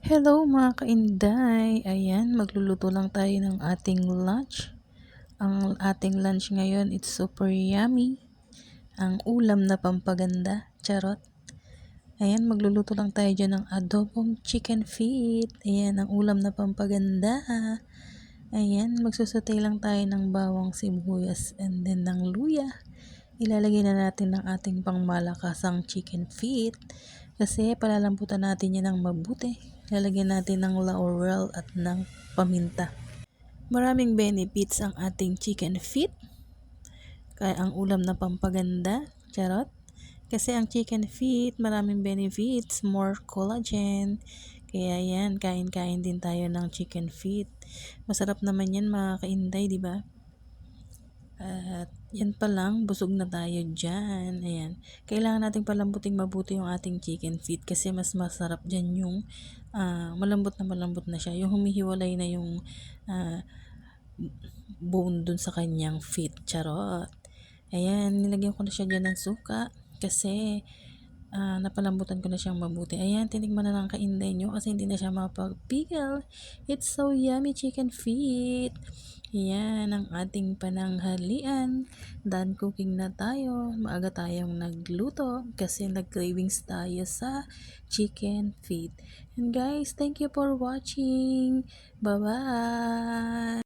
Hello mga kainday! Ayan, magluluto lang tayo ng ating lunch. Ang ating lunch ngayon, it's super yummy. Ang ulam na pampaganda. Charot! Ayan, magluluto lang tayo dyan ng adobong chicken feet. Ayan, ang ulam na pampaganda. Ayan, magsusutay lang tayo ng bawang sibuyas and then ng luya. Ilalagay na natin ng ating pangmalakasang chicken feet kasi palalambutan natin yan ng mabuti. Lalagyan natin ng laurel at ng paminta. Maraming benefits ang ating chicken feet. Kaya ang ulam na pampaganda, charot. Kasi ang chicken feet, maraming benefits, more collagen. Kaya yan, kain-kain din tayo ng chicken feet. Masarap naman yan mga kainday, di ba? At yan pa lang, busog na tayo dyan. Ayan. Kailangan nating palambuting mabuti yung ating chicken feet kasi mas masarap dyan yung malambot na siya. Yung humihiwalay na yung bone dun sa kanyang feet. Charot. Ayan, nilagyan ko na siya dyan ng suka kasi napalambutan ko na siyang mabuti. Ayan, tinikman na ng kainday nyo kasi hindi na siya mapagpigil. It's so yummy chicken feet. Yan ang ating pananghalian. Done cooking na tayo. Maaga tayong nagluto kasi nag-cravings tayo sa chicken feet. And guys, thank you for watching. Bye-bye!